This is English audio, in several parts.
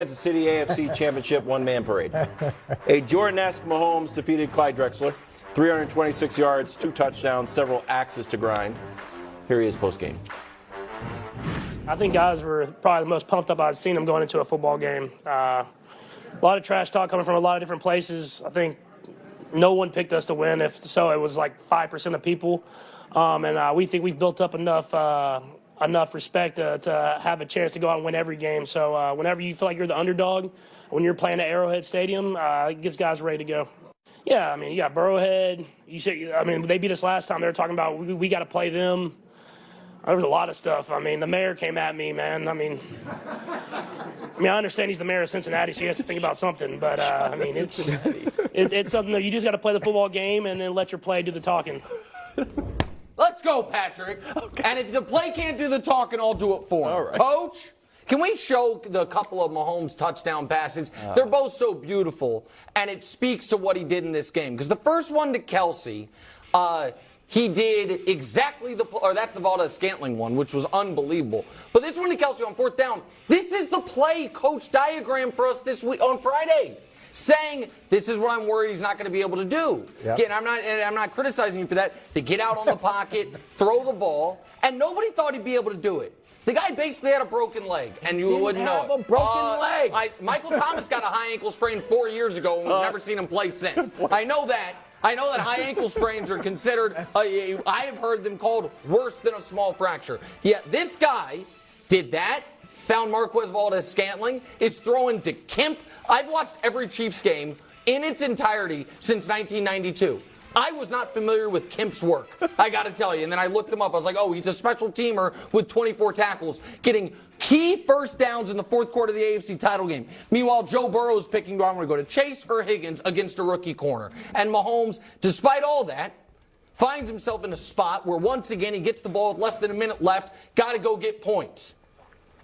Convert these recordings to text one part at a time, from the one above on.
Kansas City AFC Championship one-man parade. A Jordan-esque Mahomes defeated Clyde Drexler. 326 yards, 2 touchdowns, several axes to grind. Here he is post-game. I think guys were probably the most pumped up I'd seen them going into a football game. A lot of trash talk coming from a lot of different places. I think no one picked us to win. If so, it was like 5% of people. And we think we've built up enough respect to have a chance to go out and win every game. So whenever you feel like you're the underdog, when you're playing at Arrowhead Stadium, it gets guys ready to go. Yeah, I mean, you got Burrowhead. They beat us last time. They were talking about we got to play them. There was a lot of stuff. I mean, the mayor came at me, man. I understand he's the mayor of Cincinnati, so he has to think about something. But, it's something that you just got to play the football game and then let your play do the talking. Let's go, Patrick. Okay. And if the play can't do the talking, I'll do it for him. All right. Coach, can we show the couple of Mahomes touchdown passes? They're both so beautiful, and it speaks to what he did in this game. Because the first one to Kelce, he did exactly that's the Valdez-Scantling one, which was unbelievable. But this one to Kelce on 4th down, this is the play Coach diagrammed for us this week on Friday, saying this is what I'm worried he's not going to be able to do. Yep. Again, I'm not criticizing you for that. To get out on the pocket, throw the ball, and nobody thought he'd be able to do it. The guy basically had a broken leg, and you wouldn't know it. Have a broken leg. Michael Thomas got a high ankle sprain 4 years ago, and we've never seen him play since. I know that high ankle sprains are considered, I have heard them called worse than a small fracture. Yet this guy did that, found Marquez Valdez-Scantling, is throwing to Kemp. I've watched every Chiefs game in its entirety since 1992. I was not familiar with Kemp's work, I got to tell you. And then I looked him up. I was like, oh, he's a special teamer with 24 tackles, getting key first downs in the 4th quarter of the AFC title game. Meanwhile, Joe Burrow is picking, do I want to go to Chase or Higgins against a rookie corner? And Mahomes, despite all that, finds himself in a spot where once again he gets the ball with less than a minute left, got to go get points,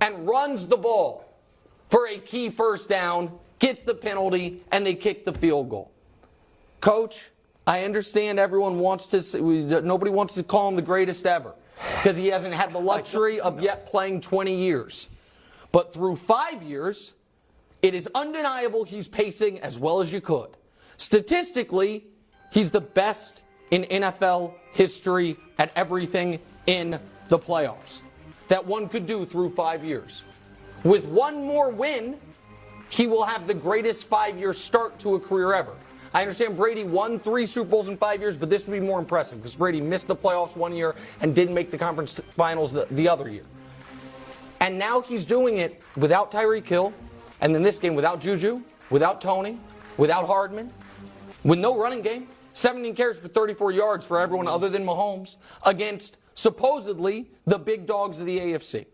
and runs the ball for a key first down, gets the penalty, and they kick the field goal. Coach, I understand everyone wants to, nobody wants to call him the greatest ever because he hasn't had the luxury of yet playing 20 years. But through 5 years, it is undeniable he's pacing as well as you could. Statistically, he's the best in NFL history at everything in the playoffs that one could do through 5 years. With one more win, he will have the greatest 5-year start to a career ever. I understand Brady won 3 Super Bowls in 5 years, but this would be more impressive because Brady missed the playoffs 1 year and didn't make the conference finals the other year. And now he's doing it without Tyreek Hill, and in this game without Juju, without Tony, without Hardman, with no running game, 17 carries for 34 yards for everyone other than Mahomes against supposedly the big dogs of the AFC.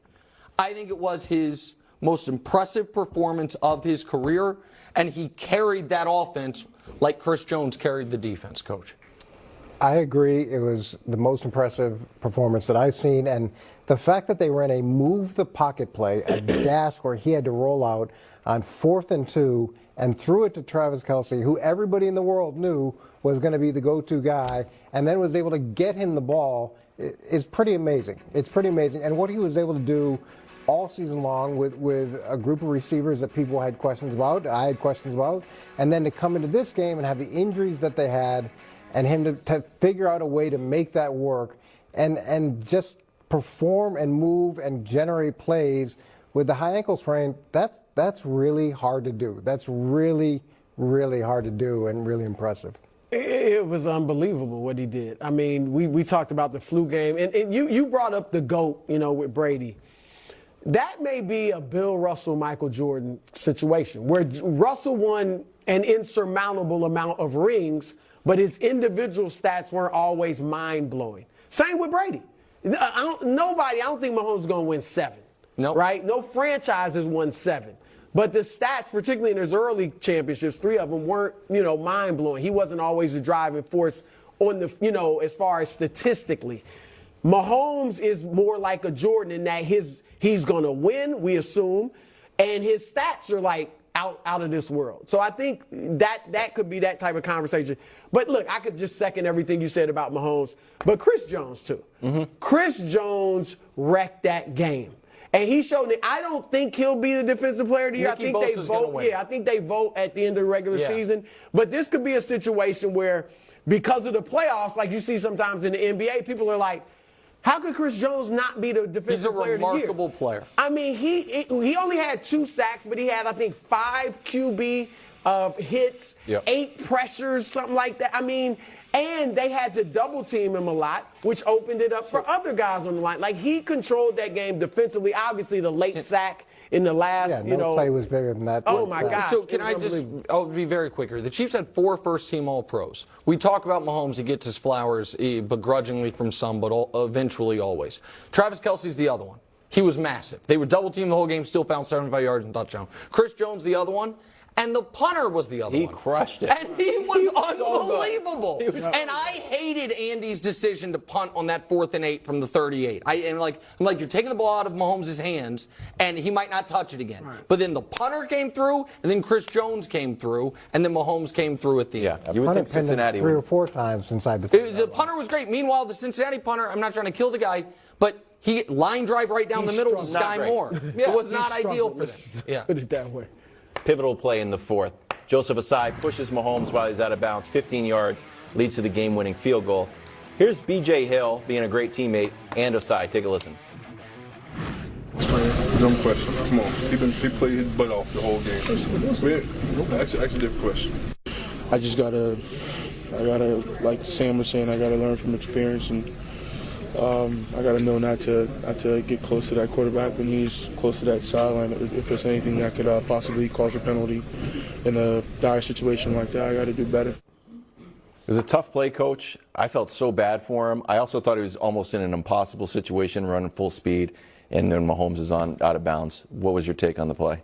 I think it was his most impressive performance of his career, and he carried that offense like Chris Jones carried the defense, Coach. I agree. It was the most impressive performance that I've seen. And the fact that they ran a move the pocket play, a dash where he had to roll out on 4th and 2 and threw it to Travis Kelce, who everybody in the world knew was going to be the go-to guy, and then was able to get him the ball is pretty amazing. It's pretty amazing. And what he was able to do all season long with a group of receivers that people had questions about, I had questions about, and then to come into this game and have the injuries that they had, and him to figure out a way to make that work and just perform and move and generate plays with the high ankle sprain, that's really hard to do. That's really, really hard to do and really impressive. It was unbelievable what he did. I mean, we talked about the flu game, and you brought up the GOAT, with Brady. That may be a Bill Russell, Michael Jordan situation where Russell won an insurmountable amount of rings, but his individual stats weren't always mind-blowing. Same with Brady. I don't think Mahomes is going to win 7. Nope. Right? No franchise has won 7. But the stats, particularly in his early championships, 3 of them weren't, mind-blowing. He wasn't always the driving force on the, as far as statistically. Mahomes is more like a Jordan in that he's going to win, we assume, and his stats are like out of this world. So I think that could be that type of conversation. But look, I could just second everything you said about Mahomes, but Chris Jones too. Mm-hmm. Chris Jones wrecked that game. And he showed that I don't think he'll be the defensive player of the year. Nicky I think they Bosa's gonna vote. win. Yeah, I think they vote at the end of the regular Yeah. season. But this could be a situation where, because of the playoffs, like you see sometimes in the NBA, people are like, how could Chris Jones not be the defensive player of the year? He's a remarkable player. I mean, he only had 2 sacks, but he had, I think, 5 QB hits, Yep. 8 pressures, something like that. I mean, and they had to double team him a lot, which opened it up for other guys on the line. Like, he controlled that game defensively. Obviously, the late sack in the last, Yeah, no play was bigger than that. Oh, my gosh. So can It I was just, unbelievable. I'll be very quick here. The Chiefs had 4 first-team All-Pros. We talk about Mahomes, he gets his flowers begrudgingly from some, but eventually always. Travis Kelce's the other one. He was massive. They were double-teamed the whole game, still found 75 yards and touchdown. Chris Jones, the other one. And the punter was the other one. He crushed it. And he was so good. unbelievable. And I hated Andy's decision to punt on that 4th and 8 from the 38. I'm like, you're taking the ball out of Mahomes' hands, and he might not touch it again. Right. But then the punter came through, and then Chris Jones came through, and then Mahomes came through at the end. You would think Cincinnati 3 or would. 4 times inside the 30. The punter was great. Meanwhile, the Cincinnati punter, I'm not trying to kill the guy, but he line drive right down the middle to struggled. Sky Not great. Moore. Yeah, it was he not ideal for them. Yeah. Put it that way. Pivotal play in the 4th. Joseph Asai pushes Mahomes while he's out of bounds, 15 yards, leads to the game-winning field goal. Here's B.J. Hill being a great teammate and Asai. Take a listen. Dumb question. Come on. He played his butt off the whole game. Actually, different question. I just gotta, like Sam was saying, I gotta learn from experience, and I gotta know not to get close to that quarterback when he's close to that sideline. If there's anything that could possibly cause a penalty in a dire situation like that, I gotta do better. It was a tough play, Coach. I felt so bad for him. I also thought he was almost in an impossible situation, running full speed, and then Mahomes is out of bounds. What was your take on the play?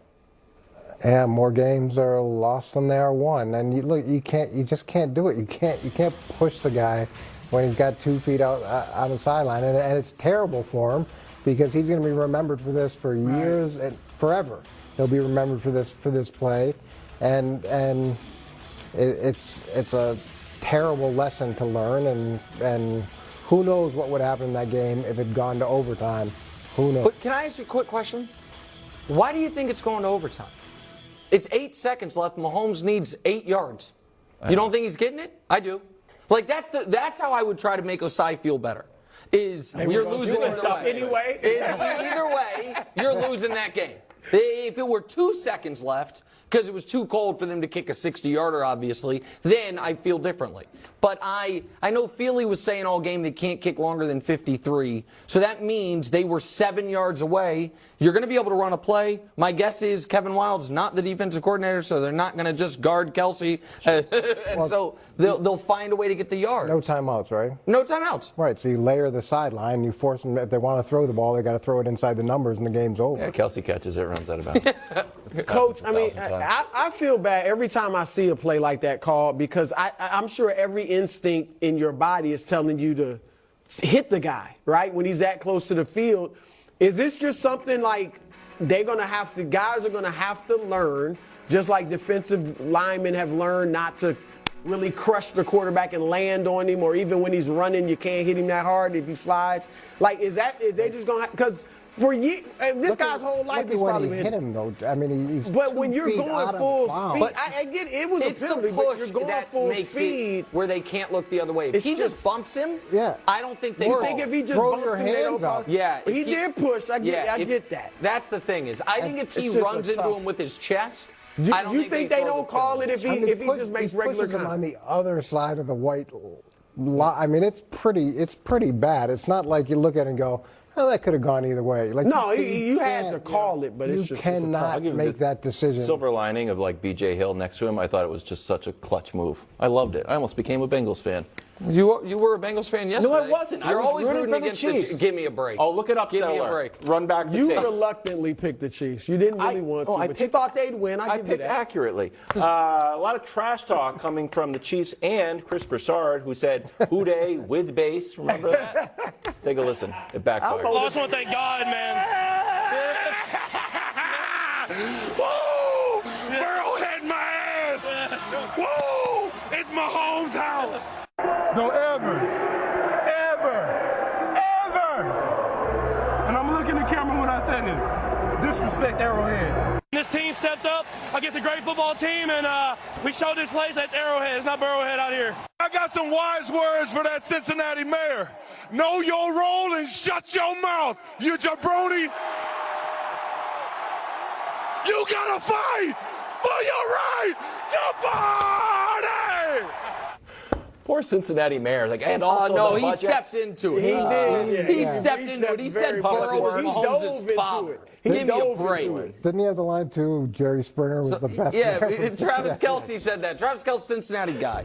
Yeah, more games are lost than they are won, and you just can't do it. You can't push the guy when he's got 2 feet out on the sideline, and it's terrible for him because he's going to be remembered for this for years and forever. He'll be remembered for this play, and it's a terrible lesson to learn, and who knows what would happen in that game if it had gone to overtime. Who knows? But can I ask you a quick question? Why do you think it's going to overtime? It's 8 seconds left. Mahomes needs 8 yards. You don't think he's getting it? I do. Like that's how I would try to make Osai feel better. You're losing either way. Either way, you're losing that game. If it were 2 seconds left, because it was too cold for them to kick a 60-yarder, obviously, then I feel differently. But I know Feely was saying all game they can't kick longer than 53, so that means they were 7 yards away. You're going to be able to run a play. My guess is Kevin Wilde's not the defensive coordinator, so they're not going to just guard Kelce. And so they'll find a way to get the yards. No timeouts, right? No timeouts. Right, so you layer the sideline, you force them, if they want to throw the ball, they got to throw it inside the numbers, and the game's over. Yeah, Kelce catches it, runs out of bounds. Coach, I mean, I feel bad every time I see a play like that called because I'm sure every instinct in your body is telling you to hit the guy, right, when he's that close to the field. Is this just something like guys are going to have to learn, just like defensive linemen have learned not to really crush the quarterback and land on him, or even when he's running, you can't hit him that hard if he slides? Like, is they just going to – because – for years, this guy's whole life is probably when he hit him, though. I mean, he's. But when you're going full speed, But I get it was a it's the penalty, but push you're going that full makes speed. it where they can't look the other way. If It's he just just- bumps him, Yeah. I don't think they You call think it. if he just Throw bumps your him, they hands don't call up. it? Yeah, He if did push. I get that. That's the thing is, I think if he It's just runs a into tough- him with his chest, You I don't think they throw don't the call it penalty. if he just makes regular pushes him on contact? the other side of the white line. I mean, it's pretty bad. It's not like you look at it and go, oh, that could have gone either way. Like, No, you had to call it, but it's you just it's a cannot I'll give make the that decision. Silver lining of like B.J. Hill next to him, I thought it was just such a clutch move. I loved it. I almost became a Bengals fan. You were a Bengals fan yesterday. No, I wasn't. I You're was always rooting for the against Chiefs. Give me a break. Oh, look it up, Give me a Settler. break. Run back the You tape. reluctantly picked the Chiefs. You didn't really want to, but you thought they'd win. I give you picked that. accurately. A lot of trash talk coming from the Chiefs and Chris Broussard, who said, "Who dey with bass." Remember that? Take a listen. It backfired. I just want to thank God, man. Woo! Burrowhead my ass! Woo! It's Mahomes' house! Don't ever, and I'm looking at the camera when I say this, respect Arrowhead. This team stepped up against a great football team, and we showed this place that's Arrowhead. It's not Burrowhead out here. I got some wise words for that Cincinnati mayor. Know your role and shut your mouth, you jabroni. You gotta fight for your right to party! Poor Cincinnati mayor. Like, and also no, the he budget. stepped into it. He did. He stepped into it. He said Burrow was Mahomes' father. Give me a break. Didn't he have the line too? Jerry Springer was the best. Yeah, mayor from Travis Cincinnati. Kelce said that. Travis Kelce, Cincinnati guy.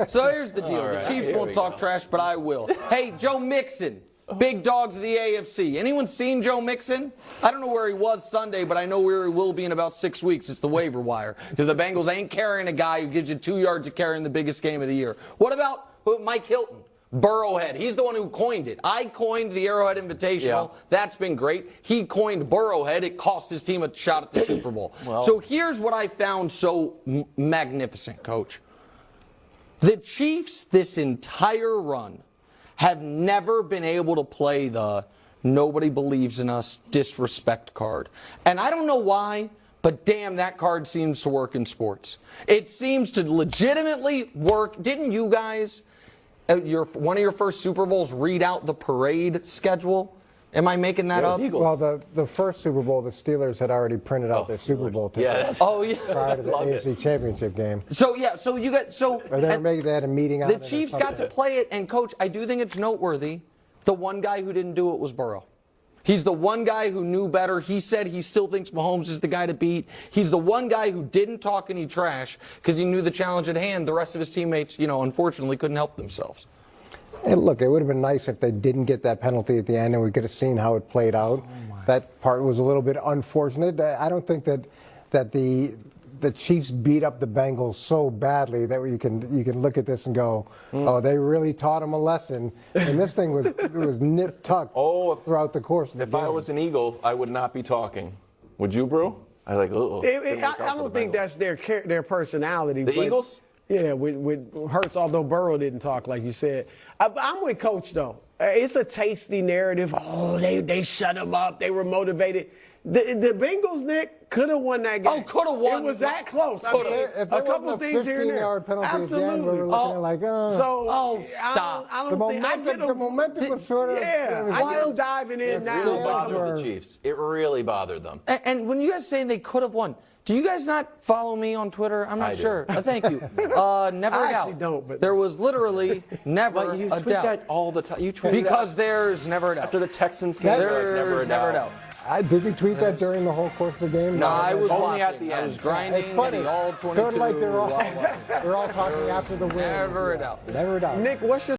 So here's the deal. All right, The Chiefs here won't we talk go. trash, but I will. Hey, Joe Mixon, big dogs of the AFC. Anyone seen Joe Mixon? I don't know where he was Sunday, but I know where he will be in about 6 weeks. It's the waiver wire. Because the Bengals ain't carrying a guy who gives you 2 yards of carry in the biggest game of the year. What about Mike Hilton? Burrowhead. He's the one who coined it. I coined the Arrowhead Invitational. Yeah. That's been great. He coined Burrowhead. It cost his team a shot at the Super Bowl. Well. So here's what I found so magnificent, Coach. The Chiefs, this entire run, have never been able to play the nobody believes in us disrespect card. And I don't know why, but damn, that card seems to work in sports. It seems to legitimately work. Didn't you guys, one of your first Super Bowls, read out the parade schedule? Am I making that up? Well, the first Super Bowl, the Steelers had already printed out their Super Bowl ticket Yeah. Oh, yeah. prior to the AFC Championship game. So, yeah, so you got, so. Or they had a meeting on The it or Chiefs got to something. play it, and Coach, I do think it's noteworthy. The one guy who didn't do it was Burrow. He's the one guy who knew better. He said he still thinks Mahomes is the guy to beat. He's the one guy who didn't talk any trash because he knew the challenge at hand. The rest of his teammates, unfortunately couldn't help themselves. And look, it would have been nice if they didn't get that penalty at the end and we could have seen how it played out. That part was a little bit unfortunate. I don't think that the Chiefs beat up the Bengals so badly that you can look at this and go, oh, they really taught them a lesson. And this thing was nip-tucked throughout the course of the If game. I was an Eagle, I would not be talking. Would you, Brew? I like, I don't think that's their personality. The Eagles? Yeah, with Hurts, although Burrow didn't talk like you said. I'm with Coach, though. It's a tasty narrative. Oh, they shut him up. They were motivated. The Bengals, Nick, could have won that game. Oh, could have won. It was that close. I mean, If a couple of things here and there. 15-yard penalty at the end, we Absolutely. were looking at like, So, stop. I the don't think I get momentum was sort of I get them diving in It now. really bothered the Chiefs. It really bothered them. And when you guys say they could have won, do you guys not follow me on Twitter? I'm not I do. sure. Thank you. Never a doubt. I actually don't, but- There was literally never But you a tweet doubt. that all the time. You tweet Because there's never a doubt. after the Texans game, like, There's never a doubt. Did you tweet that during the whole course of the game? No, I was Only watching. at the I end. was grinding. It's funny. And all 22. Sort of like they're all blah, blah. talking after the win. Never a doubt. Never a doubt. Nick, what's your